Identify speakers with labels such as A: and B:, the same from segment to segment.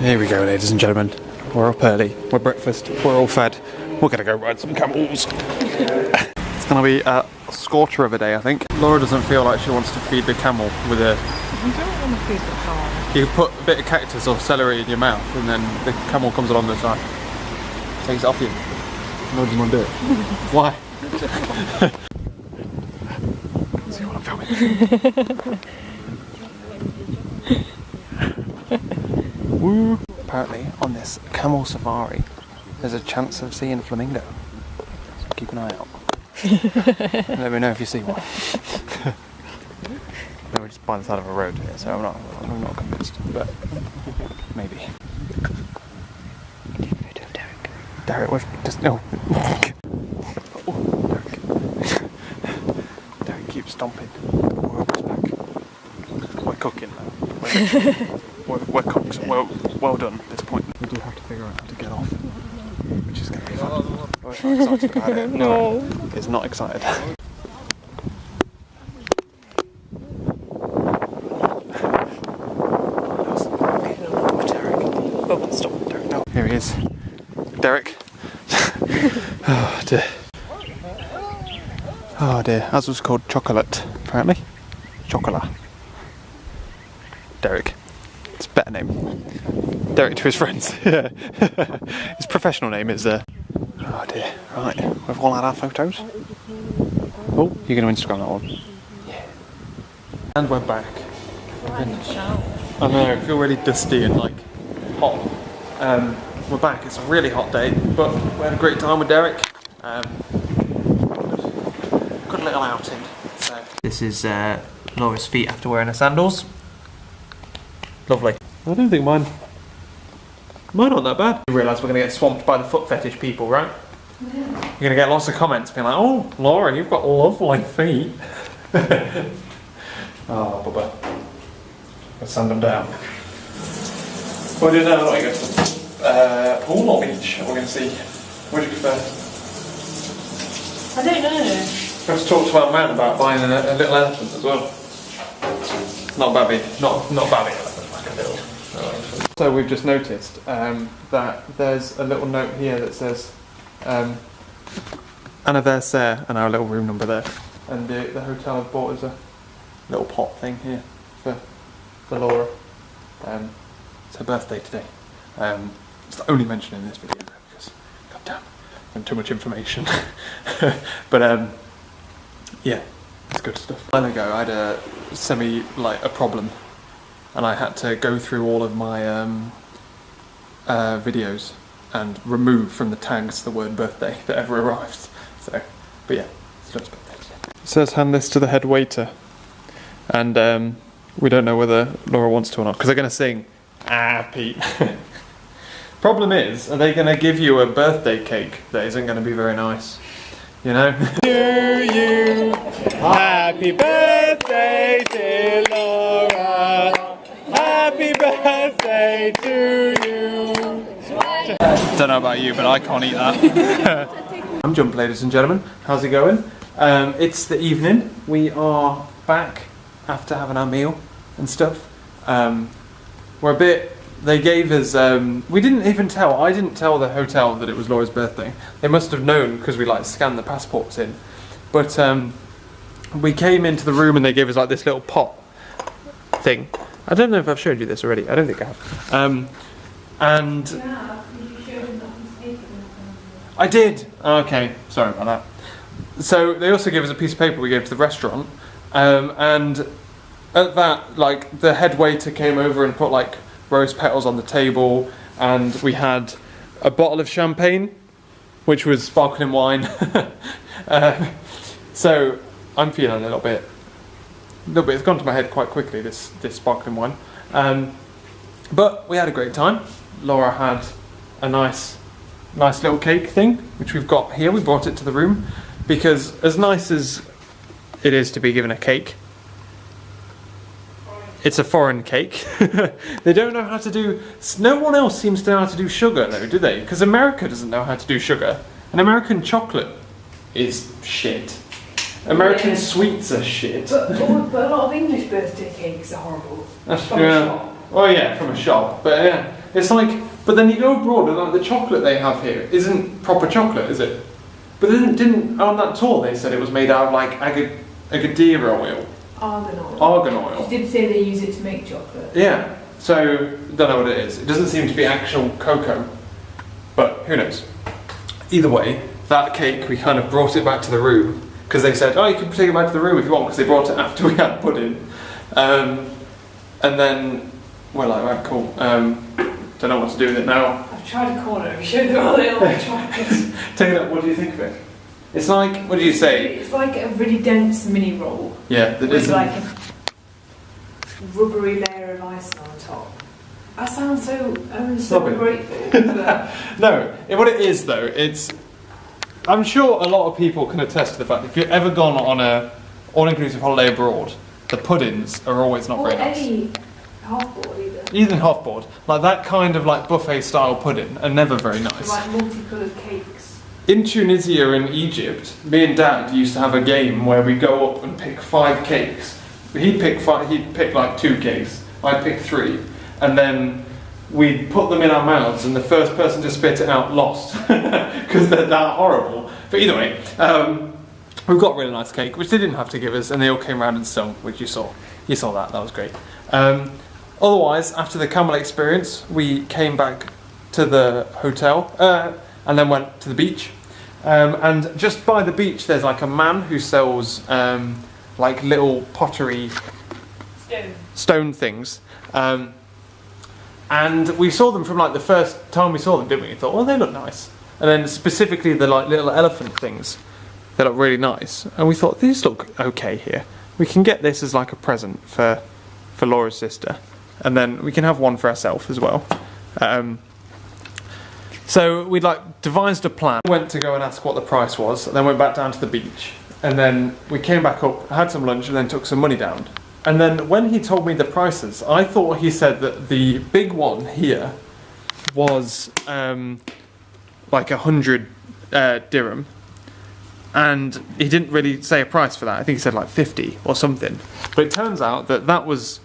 A: Here we go, ladies and gentlemen. We're up early, we're breakfast, we're all fed. We're gonna go ride some camels. It's gonna be a scorcher of a day, I think. Laura doesn't feel like she wants to feed the camel with a...
B: You don't want to feed the camel.
A: You put a bit of cactus or celery in your mouth and then the camel comes along the side. Takes it off you. No, doesn't want to do it. Why? See what I'm filming. Woo! Apparently, on this Camel Safari, there's a chance of seeing a flamingo. So keep an eye out. Let me know if you see one. No, we're just by the side of a road here, so I'm not convinced, but maybe. Derek, we've just no. Derek keeps stomping. We're almost back. We're cooking now. We're cooked. Well done at this point. We do have to figure out how to get off, which is going to be fun. We're not excited about it.
B: No.
A: It's not excited. Here he is. Derek. Oh dear. Oh dear. As was called chocolate, apparently. Chocolat. Derek. It's a better name. Derek to his friends. Yeah. His professional name is oh dear. Right. We've all had our photos. Oh, you're going to Instagram that one? Yeah. And we're back. I know, I feel really dusty and like hot. We're back. It's a really hot day, but we had a great time with Derek. Good little outing. So this is Laura's feet after wearing her sandals. Lovely. I don't think mine aren't that bad. You realise we're going to get swamped by the foot fetish people, right? Yeah. You're going to get lots of comments being like, "Oh, Laura, you've got lovely feet." Oh, Bubba. Let's sand them down. What do you know? I guess pool or beach? We're going to see. What do you prefer?
B: I don't know.
A: Let's talk to our man about buying a little elephant as well. Not Babby. Not Babby elephant, like a little elephant. So we've just noticed that there's a little note here that says anniversaire and our little room number there. And the hotel have bought us a little pot thing here for Laura. It's her birthday today. It's the only mention in this video because, goddamn, and too much information. But yeah, it's good stuff. A while ago, I had a problem, and I had to go through all of my videos and remove from the tags the word birthday that ever arrives. So, but yeah, it's Laura's birthday today. It says hand this to the head waiter, and we don't know whether Laura wants to or not because they're going to sing. Ah, Pete. Problem is, are they going to give you a birthday cake that isn't going to be very nice? You know? To you, happy birthday, dear Laura. Happy birthday to you. Don't know about you, but I can't eat that. I'm Jump, ladies and gentlemen. How's it going? It's the evening. We are back after having our meal and stuff. We're a bit... They gave us... we didn't even tell... I didn't tell the hotel that it was Laura's birthday. They must have known because we scanned the passports in. But we came into the room and they gave us this little pot thing. I don't know if I've showed you this already. I don't think I have. And... Yeah, you showed him that I did! Okay, sorry about that. So they also gave us a piece of paper we gave to the restaurant. And at that, the head waiter came over and put rose petals on the table, and we had a bottle of champagne, which was sparkling wine. So I'm feeling a little bit. It's gone to my head quite quickly. This sparkling wine, but we had a great time. Laura had a nice little cake thing, which we've got here. We brought it to the room because, as nice as it is to be given a cake, it's a foreign cake. They don't know how to do... No one else seems to know how to do sugar, though, do they? Because America doesn't know how to do sugar. And American chocolate is shit. American sweets are shit.
B: But a lot of English birthday cakes are horrible.
A: From a shop. Oh yeah, from a shop. But yeah, It's like, but then you go abroad and like the chocolate they have here isn't proper chocolate, is it? But didn't on that tour they said it was made out of like agadir oil.
B: Argan oil.
A: Argan oil.
B: You did say they use it to make chocolate.
A: Yeah. So don't know what it is. It doesn't seem to be actual cocoa, but who knows? Either way, that cake we kind of brought it back to the room because they said, oh, you can take it back to the room if you want because they brought it after we had pudding, and then we're like, right, cool. Don't know what to do with it now.
B: I've tried a corner. Have you showed them all the little chocolates?
A: Tell you that. What do you think of it? It's like, what do you say?
B: It's like a really dense mini roll.
A: Yeah, that
B: with
A: isn't.
B: like a rubbery layer of icing on top. I sound so grateful. But
A: No, what it is though, it's. I'm sure a lot of people can attest to the fact that if you've ever gone on a all-inclusive holiday abroad, the puddings are always not very nice.
B: Any half-board either.
A: Even half-board, like that kind of like buffet-style pudding, are never very nice.
B: Like multicoloured cakes.
A: In Tunisia and Egypt, me and Dad used to have a game where we go up and pick 5 cakes. He'd pick like 2 cakes, I'd pick 3, and then we'd put them in our mouths and the first person to spit it out lost, because they're that horrible. But either way, we've got a really nice cake, which they didn't have to give us, and they all came round and sung, which you saw. You saw that was great. Otherwise, after the Camel experience, we came back to the hotel, and then went to the beach. And just by the beach, there's like a man who sells like little pottery stone things. And we saw them from like the first time we saw them, didn't we? We thought, oh, they look nice. And then specifically the like little elephant things, they look really nice. And we thought, these look okay here. We can get this as like a present for Laura's sister. And then we can have one for ourselves as well. So we like devised a plan. Went to go and ask what the price was, and then went back down to the beach. And then we came back up, had some lunch, and then took some money down. And then when he told me the prices, I thought he said that the big one here was like 100 dirham. And he didn't really say a price for that. I think he said like 50 or something. But it turns out that that was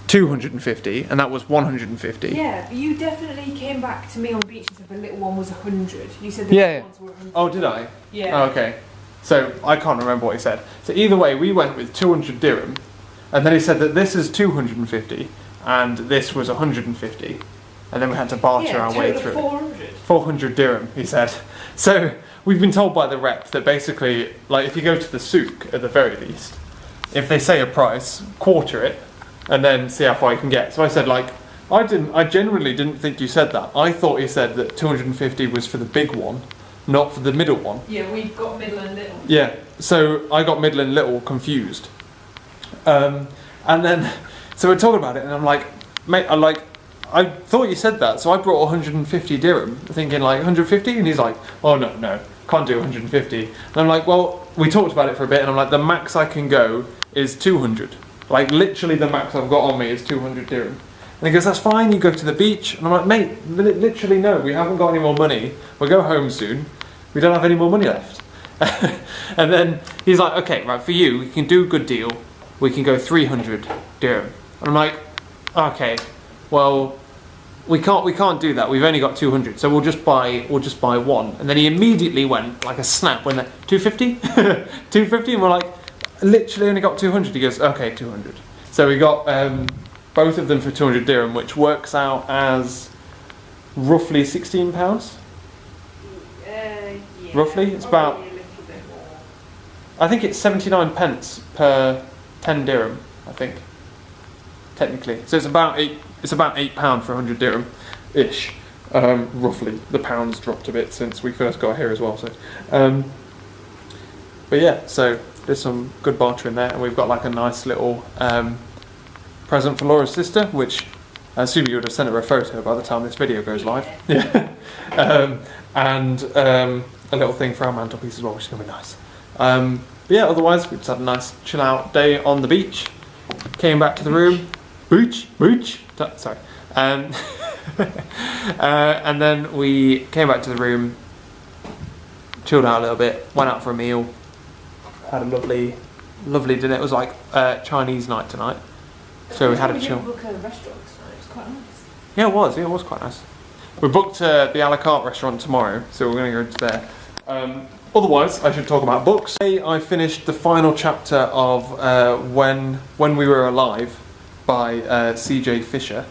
A: 250 and that was 150.
B: Yeah, but you definitely came back to me on the beach and said the little one was 100. You said the
A: Yeah.
B: little ones were 100.
A: Oh, did I?
B: Yeah.
A: Oh, okay. So I can't remember what he said. So either way, we went with 200 dirham, and then he said that this is 250 and this was 150, and then we had to barter our way through.
B: 400.
A: 400 dirham, he said. So we've been told by the rep that basically, like, if you go to the souk at the very least, if they say a price, quarter it, and then see how far you can get. So I said, like, I genuinely didn't think you said that. I thought you said that 250 was for the big one, not for the middle one.
B: Yeah, we've got middle and little.
A: Yeah, so I got middle and little confused. And then, so we're talking about it, and I'm like, mate, I thought you said that, so I brought 150 dirham, thinking like 150, and he's like, oh no, can't do 150. And I'm like, well, we talked about it for a bit, and I'm like, the max I can go is 200. Like, literally the max I've got on me is 200 dirham. And he goes, that's fine, you go to the beach. And I'm like, mate, literally no, we haven't got any more money. We'll go home soon. We don't have any more money left. And then he's like, okay, right, for you, we can do a good deal. We can go 300 dirham. And I'm like, okay, well, we can't do that. We've only got 200, so we'll just buy one. And then he immediately went like a snap, when 250, 250, and we're like, literally only got 200. He goes, okay, 200. So we got both of them for 200 dirham, which works out as roughly £16.
B: Yeah,
A: roughly, it's about.
B: A little bit more.
A: I think it's 79 pence per 10 dirham. I think technically, so it's about £8 for 100 dirham, ish. Roughly, the pound's dropped a bit since we first got here as well. So, but yeah, so there's some good barter in there, and we've got like a nice little present for Laura's sister, which I assume you would have sent her a photo by the time this video goes live. Yeah. And a little thing for our mantelpiece as well, which is going to be nice. But yeah, otherwise we just had a nice chill out day on the beach. Came back to the room. Booch. Sorry. And then we came back to the room, chilled out a little bit, went out for a meal, had a lovely dinner. It was like Chinese night tonight. So we had a chill.
B: Book a restaurant tonight. It's quite nice.
A: Yeah, it was. Yeah, it was quite nice. We booked the a la carte restaurant tomorrow, so we're going to go to there. Otherwise, I should talk about books. Today I finished the final chapter of When We Were Alive by C.J. Fisher,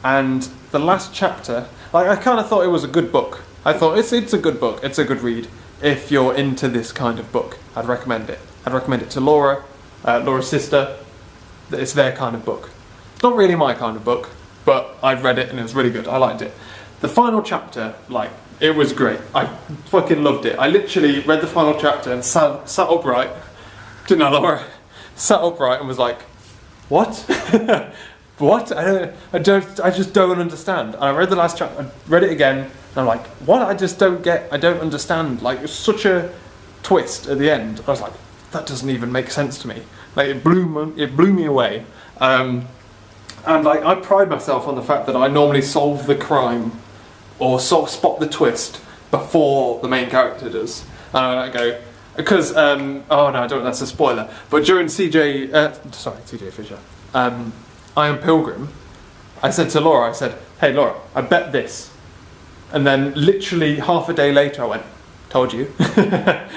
A: and the last chapter, like, I kind of thought it was a good book. I thought it's a good book. It's a good read. If you're into this kind of book, I'd recommend it. I'd recommend it to Laura, Laura's sister. It's their kind of book. It's not really my kind of book, but I'd read it and it was really good. I liked it. The final chapter, like, it was great. I fucking loved it. I literally read the final chapter and sat upright. Didn't I, Laura? Sat upright and was like, what? What? I just don't understand. And I read the last chapter, I read it again, and I'm like, what? I just don't get, I don't understand. Like, it's such a twist at the end. I was like, that doesn't even make sense to me. Like, it blew me away. And like, I pride myself on the fact that I normally solve the crime or sort of spot the twist before the main character does. And I go, because, oh no, I don't, that's a spoiler. But during CJ Fisher, I Am Pilgrim, I said to Laura, I said, hey Laura, I bet this. And then literally half a day later I went, told you. I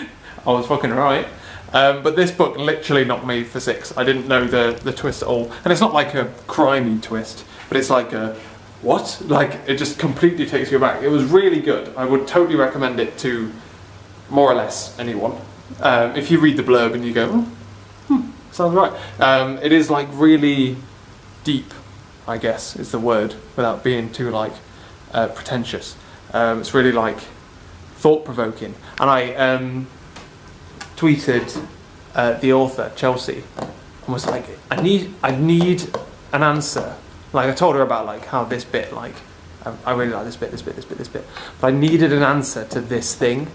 A: was fucking right. But this book literally knocked me for 6. I didn't know the twist at all. And it's not like a crimey twist, but it's like a, what? Like, it just completely takes you back. It was really good. I would totally recommend it to more or less anyone. If you read the blurb and you go, sounds right. It is like really deep, I guess is the word, without being too like pretentious. It's really like thought-provoking. And I tweeted the author, Chelsea, and was like, I need an answer. Like, I told her about like how this bit, like, I really like this bit, but I needed an answer to this thing,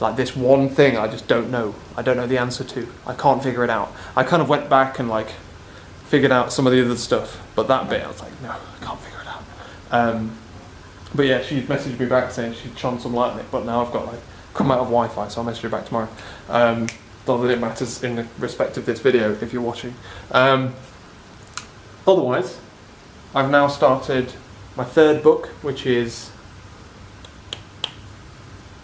A: like this one thing I just don't know. I don't know the answer to. I can't figure it out. I kind of went back and like figured out some of the other stuff, but that bit I was like, no, I can't figure it out. But yeah, she messaged me back saying she'd shone some light on it, but now I've got like come out of Wi-Fi, so I'll message her back tomorrow. Not that it matters in respect of this video if you're watching. Otherwise, I've now started my 3rd book, which is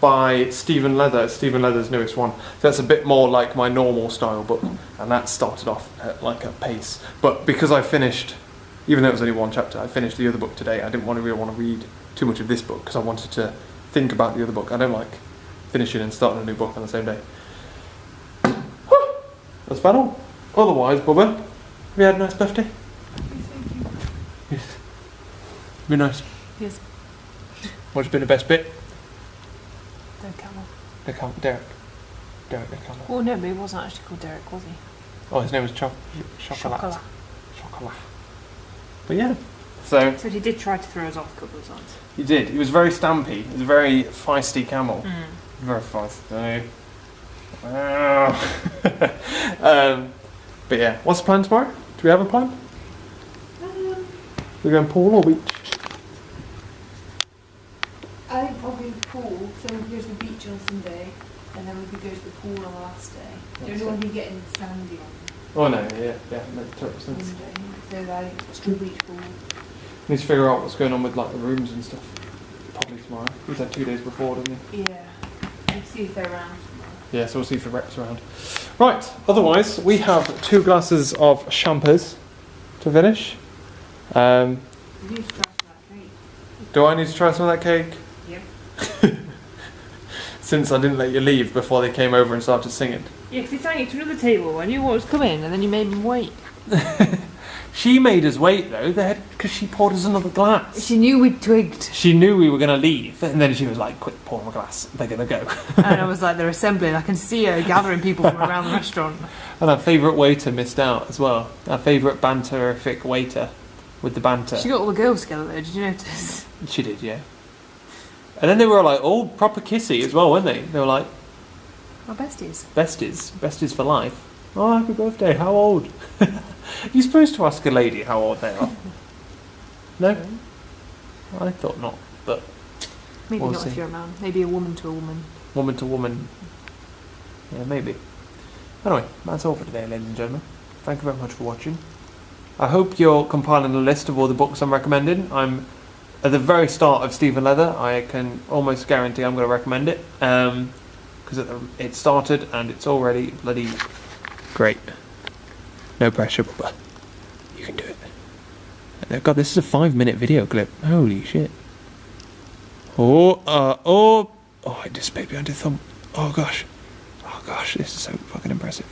A: by Stephen Leather's newest one. So that's a bit more like my normal style book, and that started off at like a pace. But because I finished, even though it was only 1 chapter, I finished the other book today. I didn't really want to read too much of this book because I wanted to think about the other book. I don't like finishing and starting a new book on the same day. That's about all. Otherwise, Bubba, have you had a nice birthday? Yes. Be nice.
B: Yes.
A: What's been the best bit?
B: The camel.
A: Derek the camel.
B: Well, no, but he wasn't actually called Derek, was he?
A: Oh, his name was Chocolat. But yeah, so
B: he did try to throw us off a couple of times.
A: He did. He was very stampy. He was a very feisty camel. Very feisty. But yeah, what's the plan tomorrow? Do we have a plan? We're going pool or beach?
B: I think probably the pool. So we could go to the beach on Sunday, and then we could go to the pool on the last day. Don't want to be getting sandy on
A: Oh no, yeah, makes total sense.
B: Monday. So I think it's the beach pool.
A: Need to figure out what's going on with like the rooms and stuff. Probably tomorrow. He said 2 days before, didn't he?
B: Yeah. And see if they're around tomorrow.
A: Yeah, so we'll see if the rep's around. Right, otherwise we have 2 glasses of champers to finish.
B: You need to try some of that cake.
A: Do I need to try some of that cake?
B: Yep.
A: Since I didn't let you leave before they came over and started singing.
B: Yeah, because he sang it to another table. I knew what was coming, and then you made me wait.
A: She made us wait though, because she poured us another glass.
B: She knew we'd twigged.
A: She knew we were going to leave, and then she was like, quick, pour them a glass, they're going to go.
B: And I was like, they're assembling. I can see her gathering people from around the restaurant.
A: And our favourite waiter missed out as well. Our favourite banterific waiter with the banter.
B: She got all the girls together though, did you notice?
A: She did, yeah. And then they were like all proper kissy as well, weren't they? They were like...
B: Our besties.
A: Besties for life. Oh, happy birthday, how old? You're supposed to ask a lady how old they are. No? I thought not, but...
B: Maybe
A: we'll
B: not
A: see.
B: if you're a man. Maybe a woman to a woman.
A: Woman to woman. Yeah, maybe. Anyway, that's all for today, ladies and gentlemen. Thank you very much for watching. I hope you're compiling a list of all the books I'm recommending. I'm at the very start of Stephen Leather. I can almost guarantee I'm going to recommend it because it started and it's already bloody great. No pressure, but you can do it. And God, this is a 5-minute video clip. Holy shit! Oh! I just spit behind your thumb. Oh gosh, this is so fucking impressive.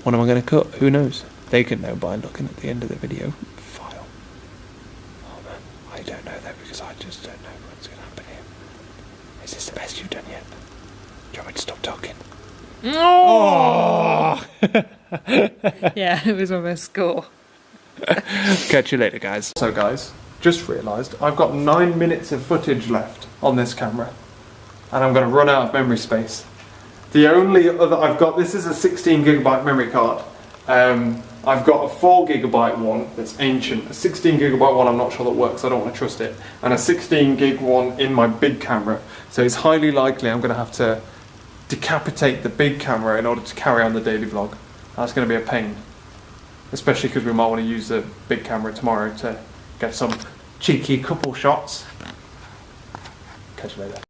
A: What am I going to cut? Who knows? They can know by looking at the end of the video file. Oh man, I don't know though because I just don't know what's going to happen here. Is this the best you've done yet? Do you want me to stop talking?
B: Oh! Yeah, it was almost score.
A: Catch you later, guys. So guys, just realised I've got 9 minutes of footage left on this camera and I'm going to run out of memory space. The only other I've got, this is a 16GB memory card. I've got a 4GB one that's ancient, a 16GB one I'm not sure that works, I don't want to trust it, and a 16GB one in my big camera. So it's highly likely I'm going to have to decapitate the big camera in order to carry on the daily vlog. That's going to be a pain. Especially because we might want to use the big camera tomorrow to get some cheeky couple shots. Catch you later.